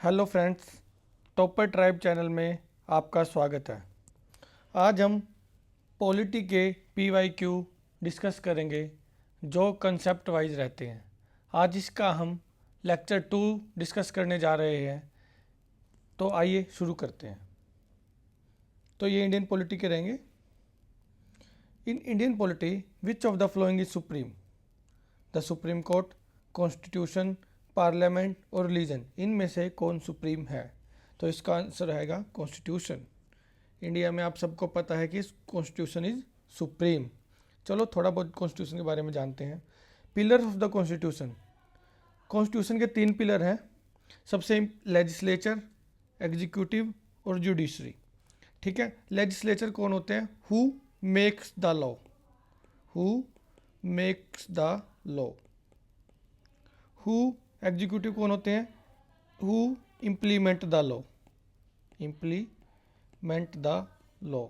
Hello friends, topper tribe channel में आपका स्वागत है। आज हम पॉलिटी के PYQ डिस्कस करेंगे जो कंसेप्ट वाइज रहते हैं। आज इसका हम लेक्चर 2 डिस्कस करने जा रहे हैं, तो आइए शुरू करते हैं। तो ये इंडियन पॉलिटी के रहेंगे। In Indian polity which of the following is supreme? The supreme court, constitution, parliament और रिलीजन, इनमें से कौन सुप्रीम है? तो इसका आंसर रहेगा कॉन्स्टिट्यूशन। इंडिया में आप सबको पता है कि कॉन्स्टिट्यूशन इज सुप्रीम। चलो थोड़ा बहुत कॉन्स्टिट्यूशन के बारे में जानते हैं। Pillar of the constitution, constitution के 3 पिलर हैं। सबसे लेजिस्लेचर, एग्जीक्यूटिव और जुडिशरी। ठीक है, लेजिस्लेचर कौन होते हैं? Who makes the law, who makes the law. Who executive कौन होते हैं? Who implement the law, implement the law.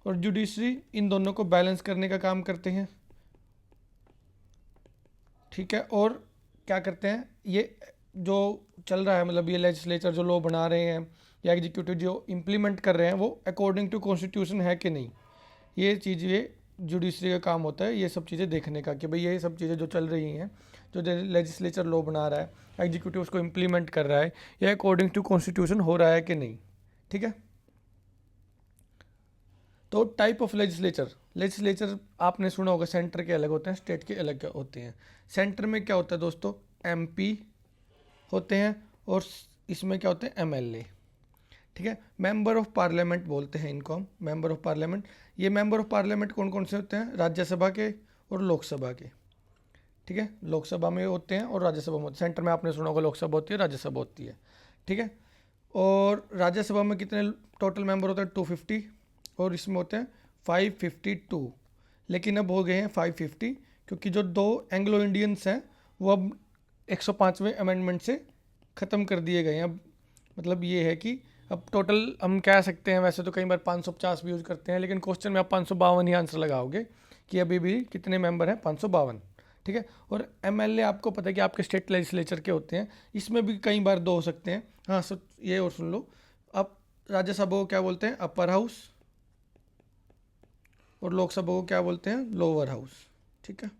और जुडिशरी इन दोनों को बैलेंस करने का काम करते हैं। ठीक है, और क्या करते हैं? ये जो चल रहा है, मतलब ये लेजिस्लेचर जो लॉ बना रहे हैं या एग्जीक्यूटिव जो इम्प्लीमेंट कर रहे हैं, वो अकॉर्डिंग टू कॉन्स्टिट्यूशन है कि नहीं, ये चीज़ ये जुडिशरी का काम होता है। ये सब चीज़ें देखने का कि भाई ये सब चीज़ें जो चल रही हैं, जो लेजिस्लेचर लॉ बना रहा है, एग्जीक्यूटिव उसको इम्प्लीमेंट कर रहा है, ये अकॉर्डिंग टू कॉन्स्टिट्यूशन हो रहा है कि नहीं। ठीक है, तो टाइप ऑफ लेजिस्लेचर, लेजिस्लेचर आपने सुना होगा, सेंटर के अलग होते हैं, स्टेट के अलग होते हैं। सेंटर में क्या होता है दोस्तों? MP होते हैं, और इसमें क्या होते हैं? MLA। ठीक है, मेंबर ऑफ पार्लियामेंट बोलते हैं इनको हम, मेंबर ऑफ पार्लियामेंट। ये मेंबर ऑफ पार्लियामेंट कौन कौन से होते हैं? राज्यसभा के और लोकसभा के। ठीक है, लोकसभा में होते हैं और राज्यसभा में होते हैं। सेंटर में आपने सुना होगा लोकसभा होती है, राज्यसभा होती है। ठीक है, और राज्यसभा में कितने टोटल मेंबर होते हैं? 250, और इसमें होते हैं 552। लेकिन अब हो गए हैं 550, क्योंकि जो 2 एंग्लो इंडियंस हैं वो अब 105वें अमेंडमेंट से ख़त्म कर दिए गए हैं। अब मतलब ये है कि अब टोटल हम कह सकते हैं, वैसे तो कई बार 550 भी यूज़ करते हैं, लेकिन क्वेश्चन में आप 552 ही आंसर लगाओगे कि अभी भी कितने मेंबर हैं? 552। ठीक है, और MLA आपको पता है कि आपके स्टेट लेजिस्लेचर के होते हैं, इसमें भी कई बार 2 हो सकते हैं। हाँ सर, ये और सुन लो, अब राज्यसभा को क्या बोलते हैं? अपर हाउस, और लोकसभा को क्या बोलते हैं? Lower house. ठीक है,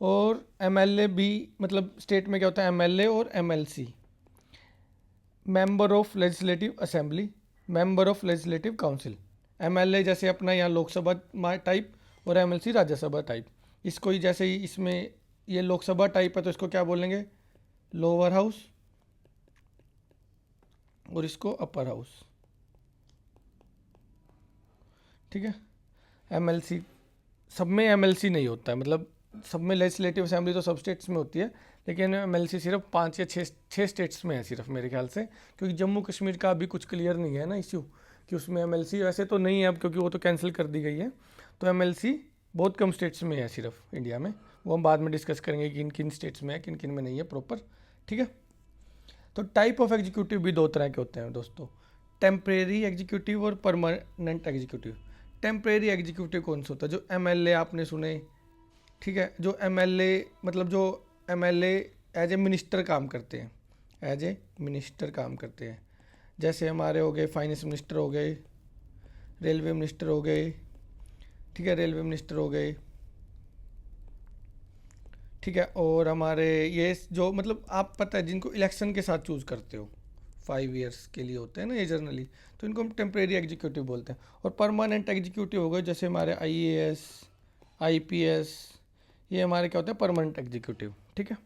और MLA भी, मतलब स्टेट में क्या होता है? MLA और MLC, member of legislative assembly, member of legislative council. MLA जैसे अपना यहाँ लोकसभा टाइप, और MLC राज्यसभा टाइप। इसको ही जैसे ही इसमें ये लोकसभा टाइप है तो इसको क्या बोलेंगे? लोअर हाउस, और इसको अपर हाउस। ठीक है, MLC, सब में MLC नहीं होता है, मतलब सब में लेजिस्लेटिव असेंबली तो सब स्टेट्स में होती है, लेकिन MLC सिर्फ 5 या 6 स्टेट्स में है सिर्फ, मेरे ख्याल से। क्योंकि जम्मू कश्मीर का अभी कुछ क्लियर नहीं है ना इश्यू कि उसमें MLC, वैसे तो नहीं है अब क्योंकि वो तो कैंसिल कर दी गई है। तो MLC बहुत कम स्टेट्स में है सिर्फ इंडिया में। वो हम बाद में डिस्कस करेंगे कि किन किन स्टेट्स में है, किन किन में नहीं है प्रॉपर। ठीक है, तो टाइप ऑफ एग्जीक्यूटिव भी 2 तरह के होते हैं दोस्तों, टेम्परेरी एग्जीक्यूटिव और परमानेंट एग्जीक्यूटिव। टेम्परेरी एग्जीक्यूटिव कौन सा होता है? जो MLA आपने सुने। ठीक है, जो MLA, मतलब जो MLA एज ए मिनिस्टर काम करते हैं, एज ए मिनिस्टर काम करते हैं। जैसे हमारे हो गए फाइनेंस मिनिस्टर हो गए, रेलवे मिनिस्टर हो गए। ठीक है, रेलवे मिनिस्टर हो गए। ठीक है, और हमारे ये जो, मतलब आप पता है जिनको इलेक्शन के साथ चूज़ करते हो, 5 ईयर्स के लिए होते हैं ना ये जनरली, तो इनको हम टेम्परेरी एग्जीक्यूटिव बोलते हैं। और परमानेंट एग्जीक्यूटिव हो गए जैसे हमारे IAS, IPS, ये हमारे क्या होते हैं? Permanent executive. ठीक है,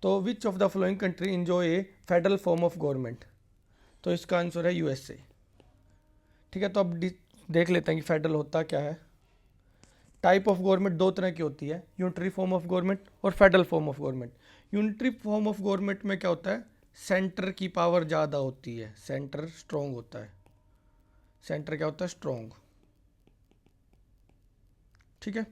तो which of the following country enjoy A federal form of government? तो इसका आंसर है USA। ठीक है, तो अब देख लेते हैं कि फेडरल होता क्या है। टाइप ऑफ गवर्नमेंट 2 तरह की होती है, यूनिटरी फॉर्म ऑफ गवर्नमेंट और federal form of government. Unitary form of government में क्या होता है? सेंटर की पावर ज़्यादा होती है, सेंटर स्ट्रॉन्ग होता है। सेंटर क्या होता है? स्ट्रॉन्ग। ठीक है,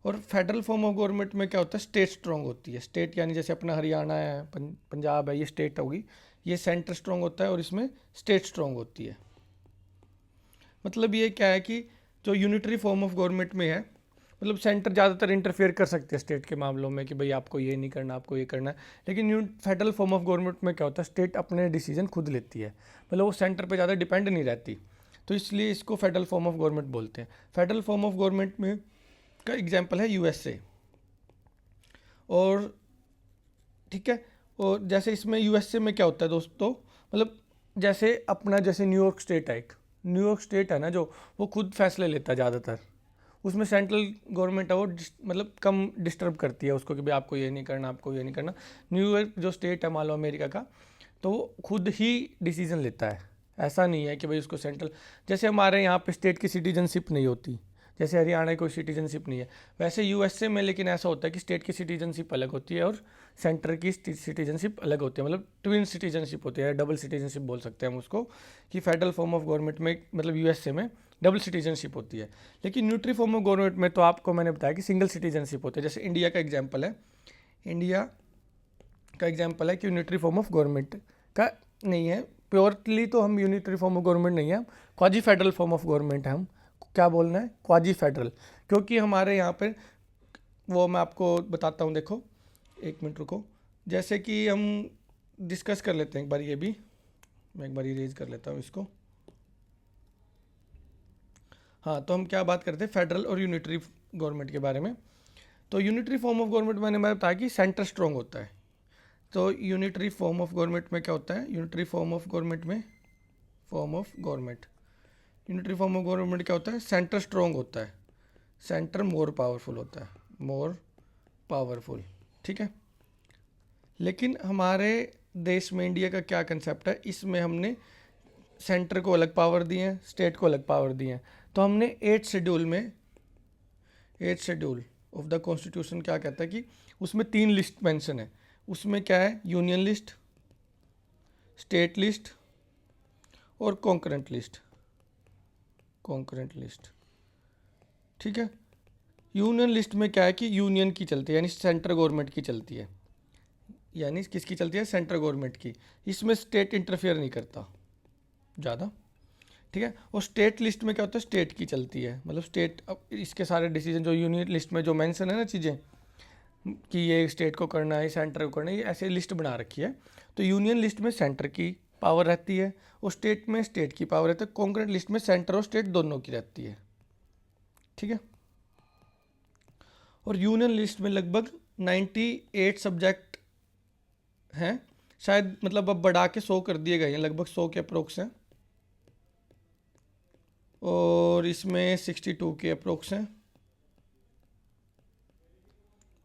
और फेडरल फॉर्म ऑफ गवर्नमेंट में क्या होता है? स्टेट स्ट्रॉन्ग होती है। स्टेट यानी जैसे अपना हरियाणा है, पंजाब है, ये स्टेट होगी। ये सेंटर स्ट्रॉन्ग होता है और इसमें स्टेट स्ट्रॉन्ग होती है। मतलब ये क्या है कि जो यूनिटरी फॉर्म ऑफ गवर्नमेंट में है मतलब सेंटर ज़्यादातर इंटरफेयर कर सकते हैं स्टेट के मामलों में कि भाई आपको ये नहीं करना, आपको ये करना है। लेकिन फेडरल फॉर्म ऑफ गवर्नमेंट में क्या होता है, स्टेट अपने डिसीजन खुद लेती है, मतलब वो सेंटर पे ज़्यादा डिपेंड नहीं रहती, तो इसलिए इसको फेडरल फॉर्म ऑफ गवर्नमेंट बोलते हैं। फेडरल फॉर्म ऑफ गवर्नमेंट में का एग्जाम्पल है यूएसए। और ठीक है, और जैसे इसमें यूएसए में क्या होता है दोस्तों, मतलब जैसे अपना जैसे न्यूयॉर्क स्टेट है, एक न्यूयॉर्क स्टेट है ना जो, वो खुद फैसले लेता है ज़्यादातर, उसमें सेंट्रल गवर्नमेंट है वो मतलब कम डिस्टर्ब करती है उसको कि भाई आपको ये नहीं करना, आपको ये नहीं करना। न्यूयॉर्क जो स्टेट है मान लो अमेरिका का, तो वो खुद ही डिसीजन लेता है, ऐसा नहीं है कि भाई उसको सेंट्रल, जैसे हमारे यहाँ पे स्टेट की सिटीजनशिप नहीं होती, जैसे हरियाणा की कोई सिटीजनशिप नहीं है, वैसे यूएसए में लेकिन ऐसा होता है कि स्टेट की सिटीजनशिप अलग होती है और सेंटर की सिटीजनशिप अलग होती है, मतलब ट्विन सिटीजनशिप होती है, डबल सिटीजनशिप बोल सकते हैं हम उसको, कि फेडरल फॉर्म ऑफ गवर्नमेंट में मतलब यूएसए में डबल सिटीजनशिप होती है। लेकिन न्यूट्री फॉर्म ऑफ गवर्नमेंट में तो आपको मैंने बताया कि सिंगल सिटीजनशिप होती है। जैसे इंडिया का एग्जाम्पल है, इंडिया का एग्जाम्पल है कि यूनिटरी फॉर्म ऑफ गवर्नमेंट का नहीं है, प्योरली तो हम यूनिटरी फॉर्म ऑफ गवर्नमेंट नहीं है, quasi federal form of government है। हम क्या बोलना है, क्वाजी फेडरल, क्योंकि हमारे यहाँ पर वो मैं आपको बताता हूँ, देखो एक मिनट रुको, जैसे कि हम डिस्कस कर लेते हैं एक बार, ये भी मैं एक बार इरेज कर लेता हूँ इसको। हाँ, तो हम क्या बात करते हैं, फेडरल और यूनिटरी गवर्नमेंट के बारे में। तो यूनिटरी फॉर्म ऑफ गवर्नमेंट मैं बताया कि सेंटर स्ट्रॉन्ग होता है, तो यूनिटरी फॉर्म ऑफ गवर्नमेंट में क्या होता है, यूनिटरी फॉर्म ऑफ गवर्नमेंट में यूनिटरी फॉर्म ऑफ गवर्नमेंट क्या होता है, सेंटर स्ट्रॉन्ग होता है, सेंटर मोर पावरफुल होता है, मोर पावरफुल, ठीक है। लेकिन हमारे देश में इंडिया का क्या कंसेप्ट है, इसमें हमने सेंटर को अलग पावर दी है, स्टेट को अलग पावर दी है। तो हमने 8th schedule of the constitution क्या कहता है कि उसमें 3 लिस्ट मेंशन है। उसमें क्या है, यूनियन लिस्ट, स्टेट लिस्ट और कॉन्करेंट लिस्ट, ठीक है। यूनियन लिस्ट में क्या है कि यूनियन की चलती है, यानी सेंट्रल गवर्नमेंट की चलती है, यानी किसकी चलती है, सेंट्रल गवर्नमेंट की, इसमें स्टेट इंटरफेयर नहीं करता ज़्यादा, ठीक है। और स्टेट लिस्ट में क्या होता है, स्टेट की चलती है, मतलब स्टेट इसके सारे डिसीजन जो यूनियन लिस्ट में जो मेंशन है ना चीज़ें कि ये स्टेट को करना है, सेंटर को करना है, ये ऐसे लिस्ट बना रखी है। तो यूनियन लिस्ट में सेंटर की पावर रहती है और स्टेट में स्टेट की पावर रहती है, कॉन्करेंट लिस्ट में सेंटर और स्टेट दोनों की रहती है, ठीक है। और यूनियन लिस्ट में लगभग 98 सब्जेक्ट हैं, शायद मतलब अब बढ़ा के 100 कर दिए गए हैं, लगभग 100 के अप्रोक्स हैं, और इसमें 62 के अप्रोक्स हैं,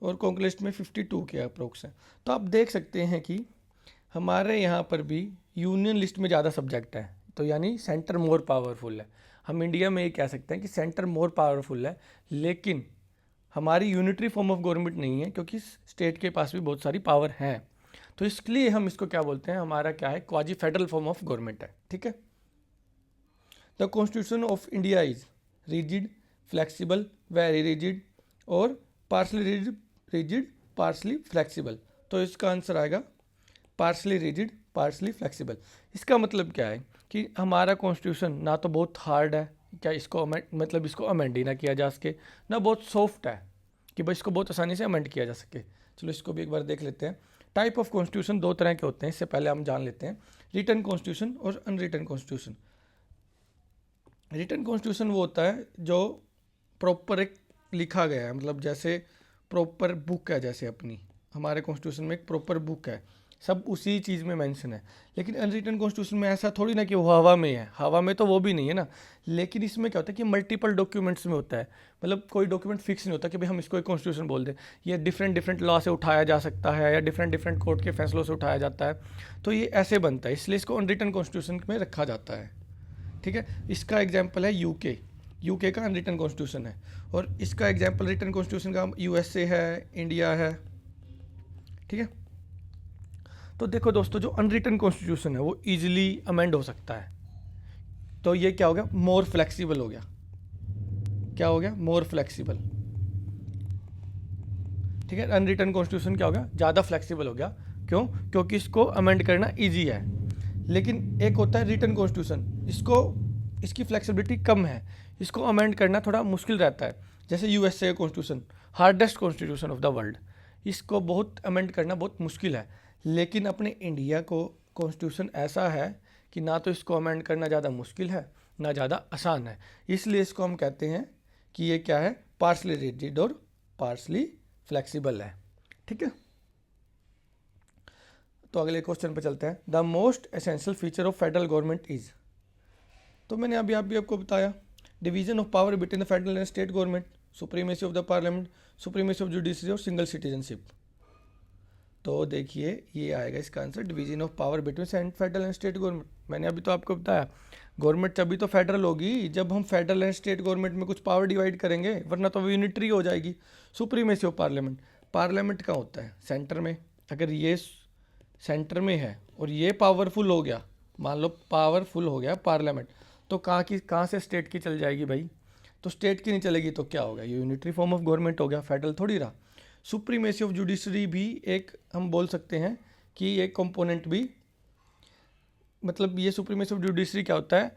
और कॉन्करेंट लिस्ट में 52 के अप्रोक्स हैं। तो आप देख सकते हैं कि हमारे यहाँ पर भी यूनियन लिस्ट में ज़्यादा सब्जेक्ट है, तो यानी सेंटर मोर पावरफुल है। हम इंडिया में ये कह सकते हैं कि सेंटर मोर पावरफुल है, लेकिन हमारी यूनिटरी फॉर्म ऑफ गवर्नमेंट नहीं है, क्योंकि स्टेट के पास भी बहुत सारी पावर हैं। तो इसलिए हम इसको क्या बोलते हैं, हमारा क्या है, quasi federal form of government है, ठीक है। The constitution of India is rigid, flexible, very rigid और पार्सली रिजिड, पार्सली फ्लेक्सिबल। तो इसका आंसर आएगा पार्सली रिजिड, पार्सली फ्लेक्सिबल। इसका मतलब क्या है कि हमारा कॉन्स्टिट्यूशन ना तो बहुत हार्ड है, क्या इसको मतलब इसको अमेंड ही ना किया जा सके, ना बहुत सॉफ्ट है कि भाई इसको बहुत आसानी से अमेंड किया जा सके। चलो इसको भी एक बार देख लेते हैं। टाइप ऑफ कॉन्स्टिट्यूशन 2 तरह के होते हैं, इससे पहले हम जान लेते हैं, रिटन कॉन्स्टिट्यूशन और अनरिटन कॉन्स्टिट्यूशन। रिटन कॉन्स्टिट्यूशन वो होता है जो प्रॉपर एक लिखा गया है, मतलब जैसे प्रॉपर बुक है, जैसे अपनी हमारे कॉन्स्टिट्यूशन में एक प्रॉपर बुक है, सब उसी चीज़ में मेंशन है। लेकिन अनरिटन कॉन्स्टिट्यूशन में ऐसा थोड़ी ना कि वो हवा में है, हवा में तो वो भी नहीं है ना, लेकिन इसमें क्या होता है कि मल्टीपल डॉक्यूमेंट्स में होता है, मतलब कोई डॉक्यूमेंट फिक्स नहीं होता कि भाई हम इसको एक कॉन्स्टिट्यूशन बोल दें, ये डिफरेंट लॉ से उठाया जा सकता है या डिफरेंट कोर्ट के फैसलों से उठाया जाता है, तो ये ऐसे बनता है, इसलिए इसको अनरिटन कॉन्स्टिट्यूशन में रखा जाता है, ठीक है। इसका एग्जाम्पल है यूके का अनरिटन कॉन्स्टिट्यूशन है, और इसका एग्जाम्पल रिटन कॉन्स्टिट्यूशन का यूएसए है, इंडिया है, ठीक है। तो देखो दोस्तों, जो अनरिटन कॉन्स्टिट्यूशन है वो इजीली अमेंड हो सकता है, तो ये क्या हो गया, मोर फ्लेक्सिबल हो गया, क्या हो गया, मोर फ्लेक्सिबल, ठीक है। अनरिटन कॉन्स्टिट्यूशन क्या हो गया, ज़्यादा फ्लेक्सिबल हो गया, क्यों, क्योंकि इसको अमेंड करना ईजी है। लेकिन एक होता है रिटन कॉन्स्टिट्यूशन, इसकी फ्लेक्सिबिलिटी कम है, इसको अमेंड करना थोड़ा मुश्किल रहता है। जैसे यूएसए का constitution, hardest constitution of the world, इसको बहुत अमेंड करना बहुत मुश्किल है। लेकिन अपने इंडिया को कॉन्स्टिट्यूशन ऐसा है कि ना तो इसको अमेंड करना ज़्यादा मुश्किल है ना ज़्यादा आसान है, इसलिए इसको हम कहते हैं कि ये क्या है, पार्सली रिजिड और पार्सली फ्लेक्सिबल है। ठीक है, तो अगले क्वेश्चन पे चलते हैं। The most essential feature of federal government is, तो मैंने अभी आपको बताया, division of power between the federal and state government, supremacy of the parliament, supremacy of judiciary और सिंगल सिटीजनशिप। तो देखिए ये आएगा इसका answer, division of power between federal and state government. मैंने अभी तो आपको बताया गवर्नमेंट तभी तो फेडरल होगी जब हम फेडरल एंड स्टेट गवर्नमेंट में कुछ पावर डिवाइड करेंगे, वरना तो यूनिटरी हो जाएगी। सुप्रीमेसी ऑफ पार्लियामेंट, पार्लियामेंट का होता है सेंटर में, अगर ये सेंटर में है और ये पावरफुल हो गया, मान लो पावरफुल हो गया पार्लियामेंट, तो कहाँ से स्टेट की चल जाएगी भाई, तो स्टेट की नहीं चलेगी तो क्या होगा, ये यूनिटरी फॉर्म ऑफ गवर्नमेंट हो गया, फेडरल थोड़ी रहा। सुप्रीमेसी ऑफ जुडिशरी भी एक हम बोल सकते हैं कि एक कंपोनेंट भी, मतलब ये सुप्रीमेसी ऑफ जुडिशरी क्या होता है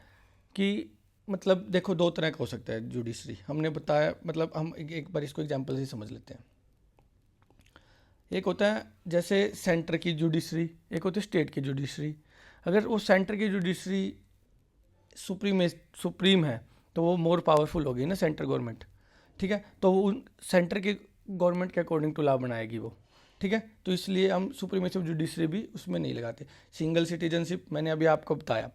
कि मतलब देखो दो तरह का हो सकता है जुडिशरी, हमने बताया, मतलब हम एक बार इसको एग्जांपल से समझ लेते हैं। एक होता है जैसे सेंटर की जुडिशरी, एक होती है स्टेट की जुडिशरी। अगर वो सेंटर की जुडिशरी सुप्रीम है तो वो मोर पावरफुल होगी ना सेंट्रल गवर्नमेंट, ठीक है, तो वो सेंटर के गवर्नमेंट के अकॉर्डिंग टू लॉ बनाएगी वो, ठीक है, तो इसलिए हम सुप्रीमेसी ऑफ जुडिशरी भी उसमें नहीं लगाते। सिंगल सिटीजनशिप मैंने अभी आपको बताया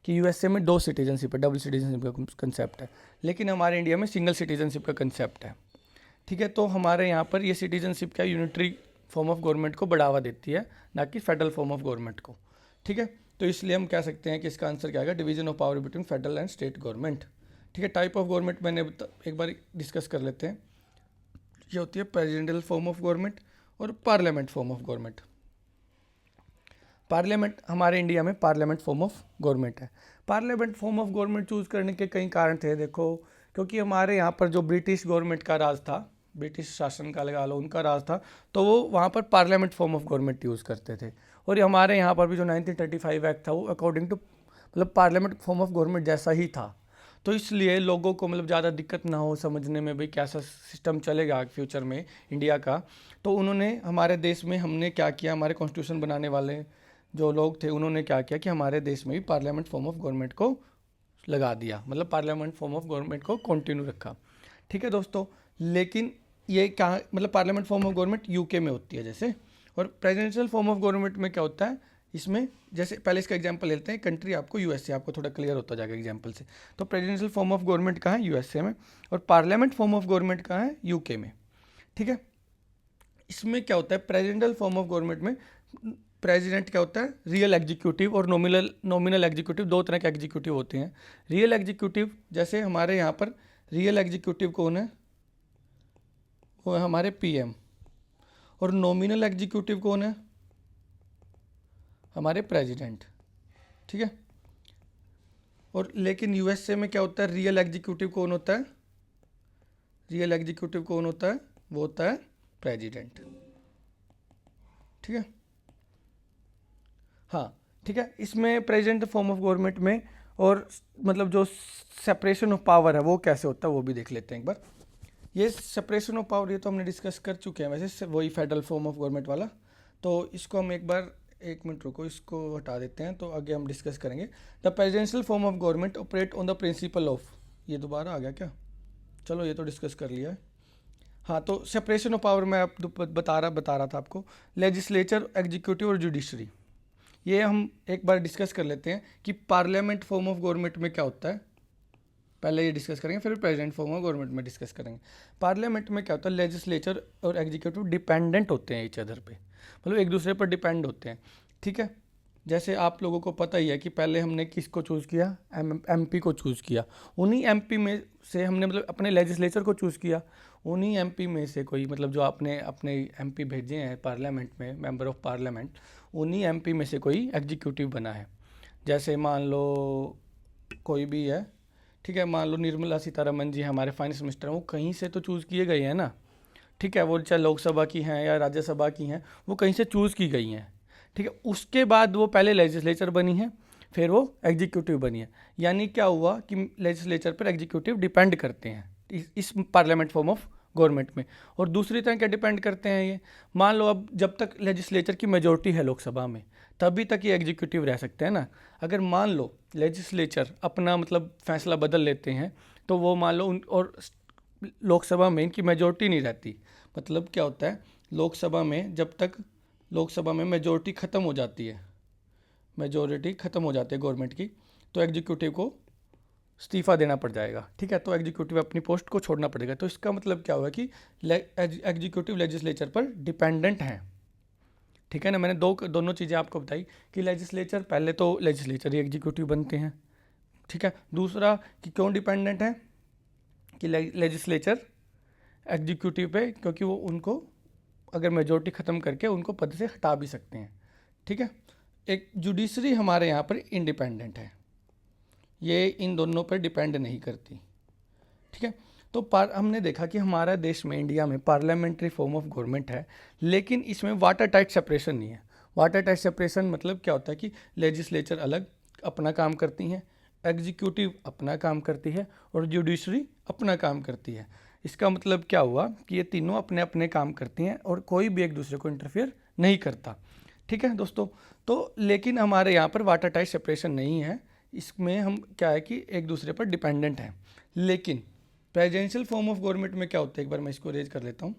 कि यूएसए में 2 सिटीजनशिप है, डबल सिटीजनशिप का कंसेप्ट है, लेकिन हमारे इंडिया में सिंगल सिटीजनशिप का कंसेप्ट है। ठीक है, तो हमारे यहाँ पर ये सिटीजनशिप क्या यूनिटरी फॉर्म ऑफ गवर्नमेंट को बढ़ावा देती है, ना कि फेडरल फॉर्म ऑफ गवर्नमेंट को। ठीक है, तो इसलिए हम कह सकते हैं कि इसका आंसर क्या आएगा, division of power between federal and state government. ठीक है, टाइप ऑफ गवर्नमेंट मैंने एक बार डिस्कस कर लेते हैं। ये होती है प्रेसिडेंशियल फॉर्म ऑफ गवर्नमेंट और parliament form of government. Parliament हमारे इंडिया में पार्लियामेंट फॉर्म ऑफ गवर्नमेंट है। Parliament form of government choose करने के कई कारण थे। देखो, क्योंकि हमारे यहाँ पर जो ब्रिटिश गवर्नमेंट का राज था, ब्रिटिश शासन का लगा लो उनका राज था, तो वो वहाँ पर parliament form of government use करते थे। और हमारे यहाँ पर भी जो 1935 एक्ट था वो अकॉर्डिंग टू मतलब पार्लियामेंट फॉर्म ऑफ गवर्नमेंट जैसा ही था। तो इसलिए लोगों को मतलब ज़्यादा दिक्कत ना हो समझने में भाई कैसा सिस्टम चलेगा फ्यूचर में इंडिया का, तो उन्होंने हमारे देश में हमने क्या किया, हमारे कॉन्स्टिट्यूशन बनाने वाले जो लोग थे उन्होंने क्या किया कि हमारे देश में भी पार्लियामेंट फॉर्म ऑफ गवर्नमेंट को लगा दिया, मतलब पार्लियामेंट फॉर्म ऑफ गवर्नमेंट को कंटिन्यू रखा। ठीक है दोस्तों, लेकिन ये कहाँ, मतलब parliament form of government UK में होती है जैसे, और प्रेसिडेंशियल फॉर्म ऑफ गवर्नमेंट में क्या होता है, इसमें जैसे पहले इसका एग्जांपल लेते हैं, कंट्री आपको यूएसए, आपको थोड़ा क्लियर होता जाएगा एग्जांपल से। तो प्रेसिडेंशियल फॉर्म ऑफ गवर्नमेंट कहाँ है, यूएसए में, और पार्लियामेंट फॉर्म ऑफ गवर्नमेंट कहाँ है, यूके में। ठीक है, इसमें क्या होता है, प्रेसिडेंशियल फॉर्म ऑफ गवर्नमेंट में प्रेसिडेंट क्या होता है, रियल एग्जीक्यूटिव और नॉमिनल एग्जीक्यूटिव, दो तरह के एग्जीक्यूटिव होते हैं। रियल एग्जीक्यूटिव जैसे हमारे यहाँ पर रियल एग्जीक्यूटिव कौन है, वो है हमारे पीएम, और नॉमिनल एग्जीक्यूटिव कौन है, हमारे प्रेसिडेंट। ठीक है, और लेकिन यूएसए में क्या होता है, रियल एग्जीक्यूटिव कौन होता है, रियल एग्जीक्यूटिव कौन होता है, वो होता है प्रेसिडेंट। ठीक है, हाँ ठीक है, इसमें प्रेसिडेंट फॉर्म ऑफ गवर्नमेंट में और मतलब जो सेपरेशन ऑफ पावर है वो कैसे होता है वो भी देख लेते हैं एक बार। ये सेपरेशन ऑफ पावर ये तो हमने डिस्कस कर चुके हैं वैसे, वही फेडरल फॉर्म ऑफ गवर्नमेंट वाला, तो इसको हम एक बार, एक मिनट रुको, इसको हटा देते हैं, तो आगे हम डिस्कस करेंगे। The presidential form of government operate on the principle of, ये दोबारा आ गया क्या, चलो ये तो डिस्कस कर लिया है। हाँ, तो सेपरेशन ऑफ पावर मैं आप बता रहा था आपको, लेजिस्लेचर, एग्जीक्यूटिव और जुडिशरी, ये हम एक बार डिस्कस कर लेते हैं कि पार्लियामेंट फॉर्म ऑफ गवर्नमेंट में क्या होता है। पहले ये डिस्कस करेंगे, फिर प्रेसिडेंट फॉर्म ऑफ गवर्नमेंट में डिस्कस करेंगे। पार्लियामेंट में क्या होता है, लेजिस्लेचर और एग्जीक्यूटिव डिपेंडेंट होते हैं ईच अदर पे, मतलब एक दूसरे पर डिपेंड होते हैं। ठीक है, जैसे आप लोगों को पता ही है कि पहले हमने किसको चूज़ किया, एमपी को चूज़ किया, उन्हीं एमपी में से हमने मतलब अपने लेजिस्लेचर को चूज़ किया, उन्हीं एमपी में से कोई मतलब जो आपने अपने एमपी भेजे हैं पार्लियामेंट में, मेंबर ऑफ पार्लियामेंट, उन्हीं एमपी में से कोई एग्जीक्यूटिव बना है। जैसे मान लो कोई भी है, ठीक है, मान लो निर्मला सीतारमन जी हमारे फाइनेंस मिनिस्टर हैं, वो कहीं से तो चूज़ किए गए हैं ना। ठीक है, वो चाहे लोकसभा की हैं या राज्यसभा की हैं, वो कहीं से चूज़ की गई हैं। ठीक है, उसके बाद वो पहले लेजिस्लेचर बनी है, फिर वो एग्जीक्यूटिव बनी है। यानी क्या हुआ कि लेजिस्लेचर पर एग्जीक्यूटिव डिपेंड करते हैं, इस पार्लियामेंट फॉर्म ऑफ गवर्नमेंट में। और दूसरी तरह क्या डिपेंड करते हैं ये, मान लो अब जब तक लेजिस्लेचर की मेजोरिटी है लोकसभा में तभी तक ये एग्जीक्यूटिव रह सकते हैं ना। अगर मान लो लेजिस्लेचर अपना मतलब फैसला बदल लेते हैं तो वो मान लो और लोकसभा में इनकी मेजोरिटी नहीं रहती, मतलब क्या होता है लोकसभा में जब तक लोकसभा में मेजोरिटी ख़त्म हो जाती है, मेजोरिटी ख़त्म हो जाती है गवर्नमेंट की, तो एग्जीक्यूटिव को इस्तीफा देना पड़ जाएगा, ठीक है, तो एग्जीक्यूटिव अपनी पोस्ट को छोड़ना पड़ेगा। तो इसका मतलब क्या हुआ कि एग्जीक्यूटिव लेजिस्लेचर पर डिपेंडेंट हैं, ठीक है ना। मैंने दोनों चीज़ें आपको बताई कि लेजिस्लेचर, पहले तो लेजिस्लेचर ही एग्जीक्यूटिव बनते हैं, ठीक है। दूसरा कि क्यों डिपेंडेंट है कि लेजिस्लेचर एग्जीक्यूटिव पे, क्योंकि वो उनको अगर मेजोरिटी ख़त्म करके उनको पद से हटा भी सकते हैं, ठीक है। एक जुडिशरी हमारे यहाँ पर इंडिपेंडेंट है, ये इन दोनों पर डिपेंड नहीं करती, ठीक है। तो हमने देखा कि हमारा देश में, इंडिया में पार्लियामेंट्री फॉर्म ऑफ गवर्नमेंट है, लेकिन इसमें वाटर टाइट सेपरेशन नहीं है। वाटर टाइट सेपरेशन मतलब क्या होता है कि लेजिस्लेचर अलग अपना काम करती हैं, एग्जीक्यूटिव अपना काम करती है और जुडिशरी अपना काम करती है। इसका मतलब क्या हुआ कि ये तीनों अपने अपने काम करती हैं और कोई भी एक दूसरे को इंटरफेयर नहीं करता, ठीक है दोस्तों। तो लेकिन हमारे यहाँ पर वाटर टाइट सेपरेशन नहीं है, इसमें हम क्या है कि एक दूसरे पर डिपेंडेंट हैं। लेकिन प्रेसिडेंशियल फॉर्म ऑफ गवर्नमेंट में क्या होता है, एक बार मैं इसको रेज कर लेता हूँ।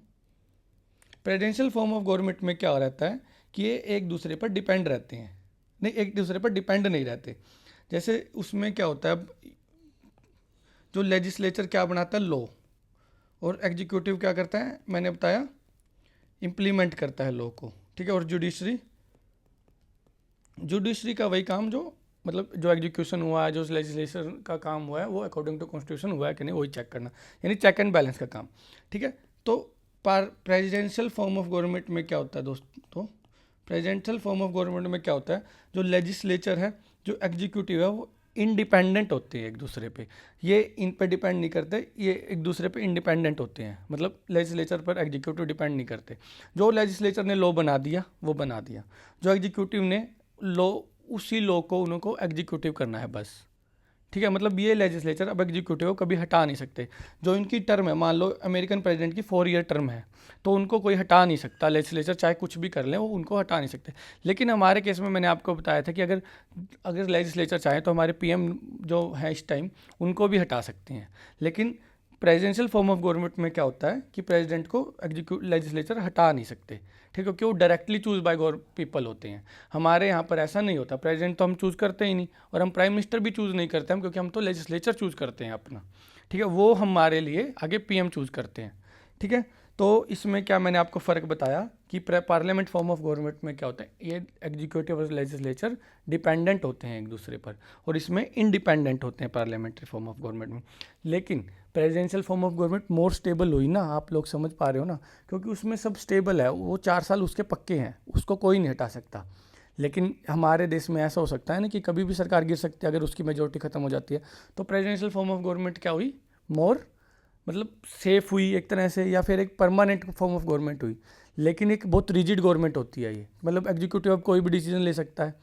प्रेसिडेंशियल फॉर्म ऑफ गवर्नमेंट में क्या रहता है कि ये एक दूसरे पर डिपेंड रहते हैं, नहीं एक दूसरे पर डिपेंड नहीं रहते। जैसे उसमें क्या होता है, जो लेजिस्लेचर क्या बनाता है, लॉ, और एग्जीक्यूटिव क्या करता है, मैंने बताया इम्प्लीमेंट करता है लॉ को, ठीक है। और जुडिशरी का वही काम जो मतलब जो एग्जीक्यूशन हुआ है, जो लेजिस्लेशन का काम हुआ है वो अकॉर्डिंग टू कॉन्स्टिट्यूशन हुआ है कि नहीं, वही चेक करना, यानी चेक एंड बैलेंस का काम, ठीक है। तो प्रेसिडेंशियल फॉर्म ऑफ गवर्नमेंट में क्या होता है दोस्तों, प्रेसिडेंशियल फॉर्म ऑफ गवर्नमेंट में क्या होता है, जो लेजिस्लेचर है, जो एग्जीक्यूटिव है, वो इंडिपेंडेंट होते हैं एक दूसरे पे, ये इन पर डिपेंड नहीं करते, ये एक दूसरे पे इंडिपेंडेंट होते हैं, मतलब लेजिस्लेचर पर एग्जीक्यूटिव डिपेंड नहीं करते। जो लेजिस्लेचर ने लॉ बना दिया वो बना दिया, जो एग्जीक्यूटिव ने लॉ, उसी लॉ को उनको एग्जीक्यूटिव करना है बस, ठीक है। मतलब ये लेजिस्लेचर अब एग्जीक्यूटिव को कभी हटा नहीं सकते। जो इनकी टर्म है, मान लो अमेरिकन प्रेसिडेंट की 4 ईयर टर्म है, तो उनको कोई हटा नहीं सकता, लेजिस्लेचर चाहे कुछ भी कर लें वो उनको हटा नहीं सकते। लेकिन हमारे केस में मैंने आपको बताया था कि अगर लेजिस्लेचर चाहे तो हमारे पीएम जो है इस टाइम उनको भी हटा सकते हैं। लेकिन प्रेसिडेंशियल फॉर्म ऑफ गवर्नमेंट में क्या होता है कि प्रेसिडेंट को लेजिस्लेचर हटा नहीं सकते, ठीक है, क्योंकि वो डायरेक्टली चूज बाय पीपल होते हैं। हमारे यहाँ पर ऐसा नहीं होता, प्रेसिडेंट तो हम चूज़ करते ही नहीं, और हम प्राइम मिनिस्टर भी चूज़ नहीं करते हम, क्योंकि हम तो लेजिस्लेचर चूज़ करते हैं अपना, ठीक है, वो हमारे लिए आगे पीएम चूज़ करते हैं, ठीक है। तो इसमें क्या मैंने आपको फ़र्क बताया कि पार्लियामेंट फॉर्म ऑफ गवर्नमेंट में क्या होता है, ये एग्जीक्यूटिव और लेजिस्लेचर डिपेंडेंट होते हैं एक दूसरे पर, और इसमें इंडिपेंडेंट होते हैं पार्लियामेंट्री फॉर्म ऑफ गवर्नमेंट में। लेकिन presidential form of government more stable हुई ना, आप लोग समझ पा रहे हो ना, क्योंकि उसमें सब स्टेबल है, वो 4 साल उसके पक्के हैं, उसको कोई नहीं हटा सकता। लेकिन हमारे देश में ऐसा हो सकता है ना कि कभी भी सरकार गिर सकती है अगर उसकी मेजोरिटी खत्म हो जाती है। तो प्रेसिडेंशियल फॉर्म ऑफ गवर्नमेंट क्या हुई, मोर मतलब सेफ हुई एक तरह से, या फिर एक परमानेंट फॉर्म ऑफ गवर्नमेंट हुई। लेकिन एक बहुत रिजिड गवर्नमेंट होती है ये, मतलब एग्जीक्यूटिव अब कोई भी डिसीजन ले सकता है,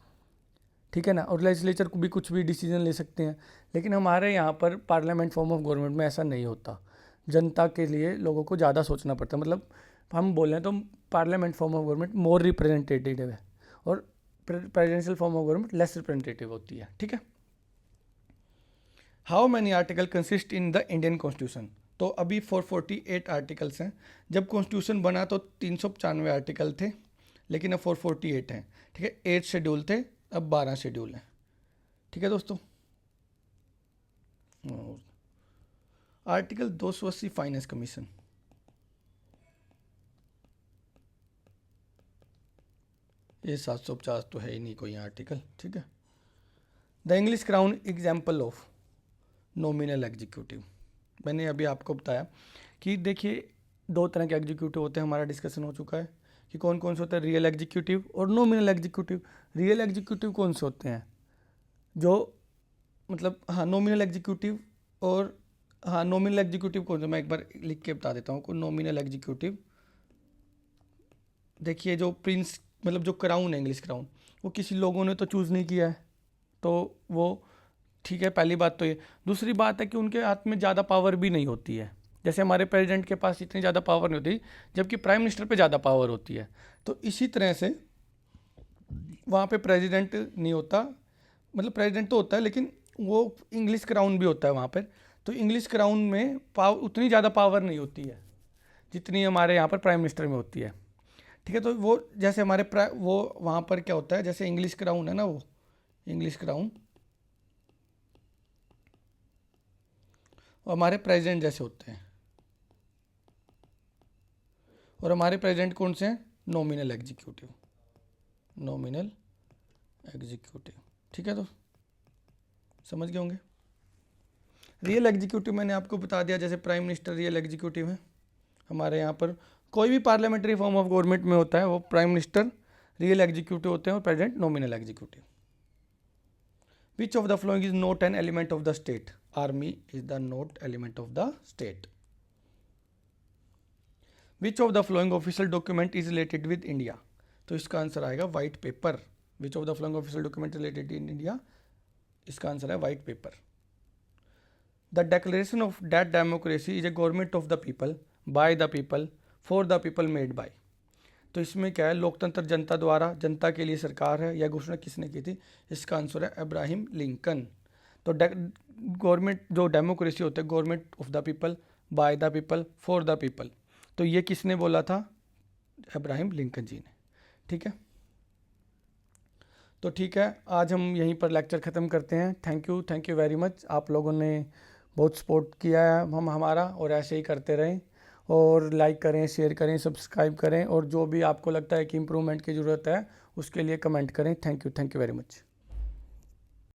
ठीक है ना, और लेजिस्लेचर को भी कुछ भी डिसीजन ले सकते हैं। लेकिन हमारे यहाँ पर पार्लियामेंट फॉर्म ऑफ गवर्नमेंट में ऐसा नहीं होता, जनता के लिए लोगों को ज़्यादा सोचना पड़ता है। मतलब हम बोल रहे हैं तो parliament form of government more representative है और presidential form of government less representative होती है, ठीक है। How many article consist in the Indian constitution, तो अभी 448 आर्टिकल्स हैं। जब कॉन्स्टिट्यूशन बना तो 395 आर्टिकल थे, लेकिन अब 448 हैं, ठीक है। 8 शेड्यूल थे, अब 12 शेड्यूल हैं, ठीक है दोस्तों। आर्टिकल 280 फाइनेंस कमीशन, ये 750 तो है ही नहीं कोई आर्टिकल, ठीक है। The English crown example of nominal executive, मैंने अभी आपको बताया कि देखिए 2 तरह के एग्जीक्यूटिव होते हैं, हमारा डिस्कशन हो चुका है कि कौन कौन से होते हैं, रियल एग्जीक्यूटिव और नॉमिनल एग्जीक्यूटिव। रियल एग्जीक्यूटिव कौन से होते हैं, जो मतलब हाँ नॉमिनल एग्जीक्यूटिव, और हाँ नॉमिनल एग्जीक्यूटिव कौन सा, मैं एक बार लिख के बता देता हूँ को नॉमिनल एग्जीक्यूटिव। देखिए जो प्रिंस मतलब जो क्राउन है, इंग्लिश क्राउन, वो किसी लोगों ने तो चूज़ नहीं किया है, तो वो ठीक है, पहली बात तो ये। दूसरी बात है कि उनके हाथ में ज़्यादा पावर भी नहीं होती है, जैसे हमारे प्रेसिडेंट के पास इतनी ज़्यादा पावर नहीं होती, जबकि प्राइम मिनिस्टर पे ज़्यादा पावर होती है। तो इसी तरह से वहाँ पे प्रेसिडेंट नहीं होता, मतलब प्रेसिडेंट तो होता है लेकिन वो इंग्लिश क्राउन भी होता है वहाँ पर। तो इंग्लिश क्राउन में उतनी ज़्यादा पावर नहीं होती है जितनी हमारे यहाँ पर प्राइम मिनिस्टर में होती है। ठीक है, तो वो जैसे हमारे वो वहाँ पर क्या होता है, जैसे इंग्लिश क्राउन है ना, वो इंग्लिश क्राउन और हमारे प्रेसिडेंट जैसे होते हैं। और हमारे प्रेसिडेंट कौन से हैं? Nominal executive, nominal executive. ठीक है, तो समझ गए होंगे। रियल एग्जीक्यूटिव मैंने आपको बता दिया, जैसे प्राइम मिनिस्टर रियल एग्जीक्यूटिव है। हमारे यहाँ पर कोई भी पार्लियामेंट्री फॉर्म ऑफ गवर्नमेंट में होता है वो प्राइम मिनिस्टर रियल एग्जीक्यूटिव होते हैं और president nominal executive. Which of the following is not an element of the state? Army is the not element of the state. Which of the flowing official document is related with India? तो इसका answer आएगा white paper. Which of the flowing official document related in India? इसका answer है white paper. The declaration of that democracy is a government of the people, by the people, for the people, made by. तो इसमें क्या है? लोकतंत्र जनता द्वारा, जनता के लिए सरकार है। यह घोषणा किसने की थी? इसका आंसर है अब्राहम लिंकन। तो गवर्नमेंट जो डेमोक्रेसी होता है, government of the people, by the people, for the people, तो ये किसने बोला था? अब्राहम लिंकन जी ने। ठीक है, तो ठीक है, आज हम यहीं पर लेक्चर ख़त्म करते हैं। Thank you very much. आप लोगों ने बहुत सपोर्ट किया है हमारा, और ऐसे ही करते रहें। और लाइक करें, शेयर करें, सब्सक्राइब करें, और जो भी आपको लगता है कि इम्प्रूवमेंट की ज़रूरत है उसके लिए कमेंट करें। Thank you very much.